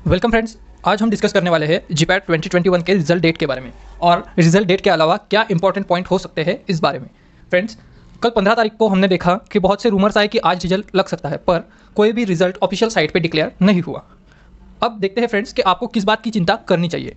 Welcome friends. आज हम discuss करने वाले हैं जीपैट 2021 के रिजल्ट डेट के बारे में और रिजल्ट डेट के अलावा क्या इंपॉर्टेंट पॉइंट हो सकते हैं इस बारे में। फ्रेंड्स, कल 15 तारीख को हमने देखा कि बहुत से रूमर्स आए कि आज रिजल्ट लग सकता है, पर कोई भी रिजल्ट ऑफिशियल साइट पे डिक्लेयर नहीं हुआ। अब देखते हैं फ्रेंड्स कि आपको किस बात की चिंता करनी चाहिए।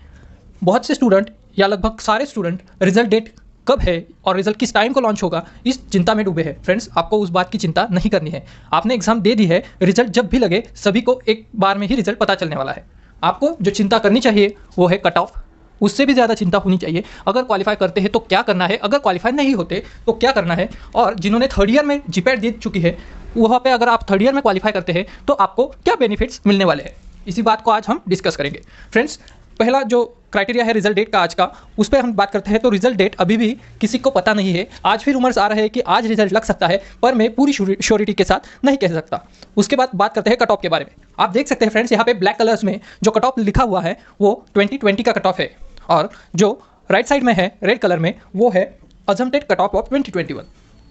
बहुत से स्टूडेंट या लगभग सारे स्टूडेंट रिजल्ट डेट कब है और रिजल्ट किस टाइम को लॉन्च होगा इस चिंता में डूबे हैं। फ्रेंड्स, आपको उस बात की चिंता नहीं करनी है। आपने एग्जाम दे दी है, रिजल्ट जब भी लगे सभी को एक बार में ही रिजल्ट पता चलने वाला है। आपको जो चिंता करनी चाहिए वो है कट ऑफ। उससे भी ज़्यादा चिंता होनी चाहिए अगर क्वालिफाई करते हैं तो क्या करना है, अगर क्वालिफाई नहीं होते तो क्या करना है, और जिन्होंने थर्ड ईयर में जीपैट दे चुकी है वहाँ पे अगर आप थर्ड ईयर में क्वालिफाई करते हैं तो आपको क्या बेनिफिट्स मिलने वाले हैं, इसी बात को आज हम डिस्कस करेंगे। फ्रेंड्स, पहला जो क्राइटेरिया है रिजल्ट डेट का आज का, उस पर हम बात करते हैं। तो रिजल्ट डेट अभी भी किसी को पता नहीं है। आज भी रूमर्स आ रहे हैं कि आज रिजल्ट लग सकता है, पर मैं पूरी श्योरिटी के साथ नहीं कह सकता। उसके बाद बात करते हैं कट ऑफ के बारे में। आप देख सकते हैं फ्रेंड्स, यहाँ पे ब्लैक कलर्स में जो कट ऑफ लिखा हुआ है वो 2020 का कट ऑफ है, और जो राइट साइड में है रेड कलर में वो है अजम्प्टेड कट ऑफ 2021।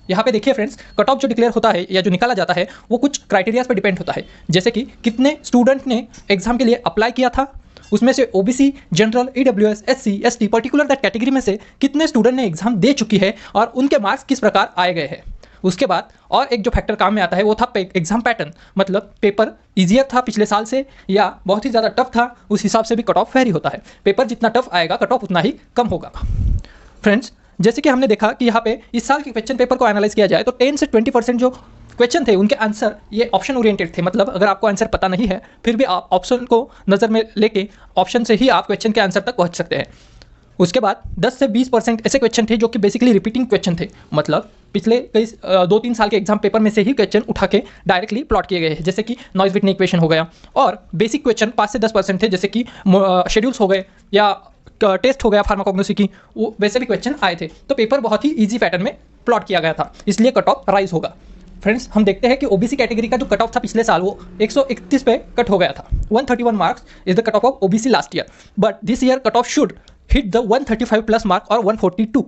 यहाँ पे देखिए फ्रेंड्स, कट ऑफ जो डिक्लेयर होता है या जो निकाला जाता है वो कुछ क्राइटेरियाज पर डिपेंड होता है, जैसे कि कितने स्टूडेंट ने एग्जाम के लिए अप्लाई किया था, उसमें से OBC, general, EWS, SC, ST, particular that category में से कितने स्टूडेंट ने एग्जाम दे चुकी है और उनके मार्क्स किस प्रकार आए गए हैं। उसके बाद और एक जो फैक्टर काम में आता है वो था एग्जाम पैटर्न, मतलब पेपर ईजियर था पिछले साल से या बहुत ही ज़्यादा टफ था, उस हिसाब से भी कट ऑफ वेरी होता है। पेपर जितना टफ आएगा कट ऑफ उतना ही कम होगा। फ्रेंड्स, जैसे कि हमने देखा कि यहाँ पे इस साल के क्वेश्चन पेपर को एनालाइज किया जाए तो 10 से 20% जो क्वेश्चन थे उनके आंसर ये ऑप्शन ओरिएंटेड थे। मतलब अगर आपको आंसर पता नहीं है फिर भी आप ऑप्शन को नज़र में लेके ऑप्शन से ही आप क्वेश्चन के आंसर तक पहुँच सकते हैं। उसके बाद 10 से 20% ऐसे क्वेश्चन थे जो कि बेसिकली रिपीटिंग क्वेश्चन थे, मतलब पिछले कई 2-3 साल के एग्जाम पेपर में से ही क्वेश्चन उठा के डायरेक्टली प्लॉट किए गए हैं, जैसे कि नॉइज विटनी इक्वेशन हो गया। और बेसिक क्वेश्चन 5 से 10% थे, जैसे कि शेड्यूल्स हो गए या टेस्ट हो गया फार्माकोग्नोसी की, वो वैसे भी क्वेश्चन आए थे। तो पेपर बहुत ही ईजी पैटर्न में प्लॉट किया गया था, इसलिए कट ऑफ राइज होगा। फ्रेंड्स, हम देखते हैं कि ओबीसी कैटेगरी का जो कट ऑफ था पिछले साल वो 131 पे कट हो गया था। 131 marks is the cut off of OBC last year, but this year cut of should hit the 135 plus mark और 142।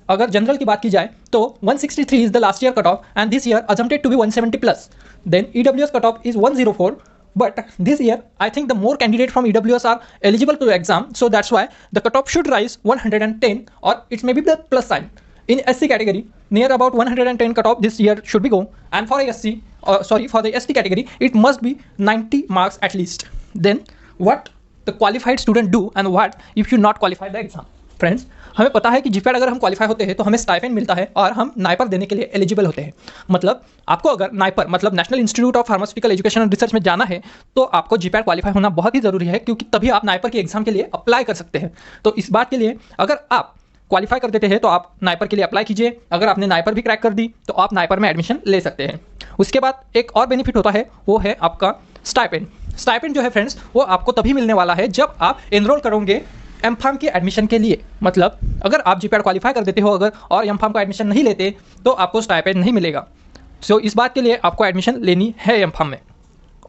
अगर जनरल की बात की जाए तो 163 is the last year cut off and this year assumed to be 170 plus. Then EWS cut off is 104, but this year I think the more candidates from EWS are eligible to exam, so that's why the cutoff should rise 110, or it may be the plus sign. In SC category, near about 110 cutoff this year should be go, and for SC, for the ST category, it must be 90 marks at least. Then what the qualified student do and what if you not qualify the exam? Friends, हमें पता है कि GPAT अगर हम qualify होते हैं तो हमें स्टाइपेंड मिलता है और हम नाइपर देने के लिए एलिजिबल होते हैं। मतलब आपको अगर नाइपर मतलब national institute of pharmaceutical education and research में जाना है तो आपको जीपैट क्वालिफाई होना बहुत ही ज़रूरी है, क्योंकि तभी आप नाइपर की एग्जाम के लिए अप्लाई कर सकते हैं। तो इस बात के लिए अगर आप क्वालिफाई कर देते हैं तो आप नाइपर के लिए अप्लाई कीजिए। अगर आपने नाइपर भी क्रैक कर दी तो आप नाइपर में एडमिशन ले सकते हैं। उसके बाद एक और बेनिफिट होता है, वो है आपका स्टाइपेंड। स्टाइपेंड जो है फ्रेंड्स वो आपको तभी मिलने वाला है जब आप एनरोल करोगे एमफार्म की एडमिशन के लिए। मतलब अगर आप जीपैट क्वालिफाई कर देते हो अगर और एमफार्म का एडमिशन नहीं लेते तो आपको स्टाइपेंड नहीं मिलेगा। सो इस बात के लिए आपको एडमिशन लेनी है एमफार्म में।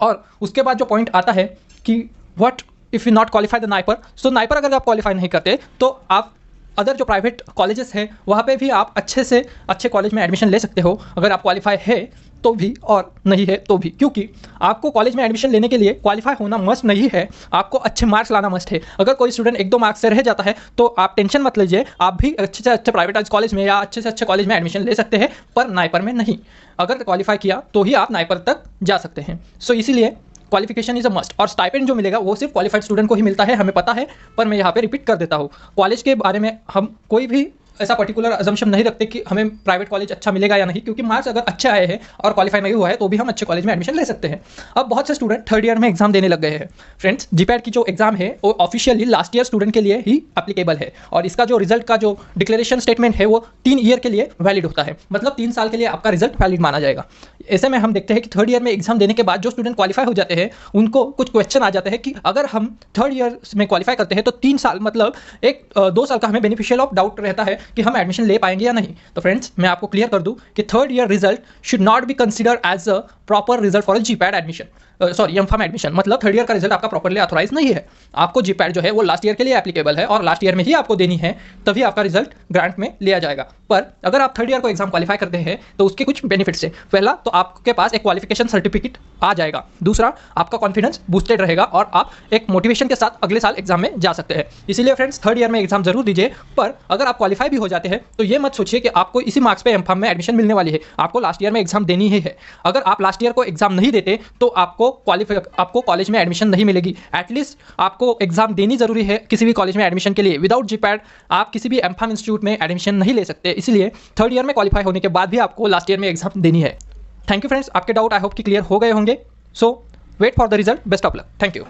और उसके बाद जो पॉइंट आता है कि what if you not qualify the NIPER. So NIPER अगर आप क्वालिफाई नहीं करते तो आप अदर जो प्राइवेट कॉलेजेस हैं वहाँ पे भी आप अच्छे से अच्छे कॉलेज में एडमिशन ले सकते हो, अगर आप क्वालिफाई है तो भी और नहीं है तो भी, क्योंकि आपको कॉलेज में एडमिशन लेने के लिए क्वालिफाई होना मस्ट नहीं है, आपको अच्छे मार्क्स लाना मस्ट है। अगर कोई स्टूडेंट 1-2 मार्क्स से रह जाता है तो आप टेंशन मत लीजिए, आप भी अच्छे से अच्छे प्राइवेटाइज कॉलेज में या अच्छे से अच्छे कॉलेज में एडमिशन ले सकते हैं, पर नाइपर में नहीं। अगर क्वालिफाई किया तो ही आप नाइपर तक जा सकते हैं। सो इसीलिए क्वालिफिकेशन इज अ मस्ट। और स्टाइपेंड जो मिलेगा वो सिर्फ क्वालिफाइड स्टूडेंट को ही मिलता है, हमें पता है, पर मैं यहाँ पे रिपीट कर देता हूँ। कॉलेज के बारे में हम कोई भी ऐसा पर्टिकुलर अजम्पशन नहीं रखते कि हमें प्राइवेट कॉलेज अच्छा मिलेगा या नहीं, क्योंकि मार्क्स अगर अच्छे आए हैं और क्वालिफाई नहीं हुआ है तो भी हम अच्छे कॉलेज में एडमिशन ले सकते हैं। अब बहुत से स्टूडेंट थर्ड ईयर में एग्जाम देने लग गए हैं। फ्रेंड्स, जीपैट की जो एग्जाम है वो ऑफिशियली लास्ट ईयर स्टूडेंट के लिए ही एप्लीकेबल है, और इसका जो रिजल्ट का जो डिक्लेरेशन स्टेटमेंट है वो 3 ईयर के लिए वैलिड होता है, मतलब 3 साल के लिए आपका रिजल्ट वैलिड माना जाएगा। ऐसे में हम देखते हैं कि थर्ड ईयर में एग्जाम देने के बाद जो स्टूडेंट क्वालिफाई हो जाते हैं उनको कुछ क्वेश्चन आ जाते हैं कि अगर हम थर्ड ईयर में क्वालिफाई करते हैं तो 3 साल मतलब 2 साल का हमें बेनिफिशियल ऑफ डाउट रहता है कि हम एडमिशन ले पाएंगे या नहीं। तो फ्रेंड्स, मैं आपको क्लियर कर दूं कि third year result should not be considered as a proper result for a GPAT admission. Sorry M Pharm admission, मतलब थर्ड ईयर का रिजल्ट आपका प्रॉपरली ऑथोराइज नहीं है। आपको जीपैट जो है वो लास्ट ईयर के लिए एप्लीकेबल है और लास्ट ईयर में ही आपको देनी है, तभी आपका रिजल्ट ग्रांट में लिया जाएगा। पर अगर आप थर्ड ईयर को एग्जाम क्वालिफाई करते हैं तो उसके कुछ बेनिफिट्स है। पहला तो आपके पास एक क्वालिफिकेशन सर्टिफिकेट आ जाएगा। दूसरा, आपका कॉन्फिडेंस बूस्टेड रहेगा और आप एक मोटिवेशन के साथ अगले साल एग्जाम में जा सकते हैं। इसीलिए फ्रेंड्स, थर्ड ईयर में एग्जाम जरूर दीजिए। पर अगर आप क्वालिफाई भी हो जाते हैं तो ये मत सोचिए कि आपको इसी मार्क्स पे एमफार्म में एडमिशन मिलने वाली है। आपको लास्ट ईयर में एग्जाम देनी ही है। अगर आप लास्ट ईयर को एग्जाम नहीं देते तो आपको कॉलेज में एडमिशन नहीं मिलेगी। एटलीस्ट आपको एग्जाम देनी जरूरी है किसी भी कॉलेज में एडमिशन के लिए। विदाउट जीपैट आप किसी भी एमफार्म इंस्टीट्यूट में एडमिशन नहीं ले सकते। इसलिए थर्ड ईयर में क्वालिफाई होने के बाद भी आपको लास्ट ईयर में एग्जाम देनी है। थैंक यू फ्रेंड्स, आपके डाउट आई होप कि क्लियर हो गए होंगे। So wait for the result. Best of luck. Thank you.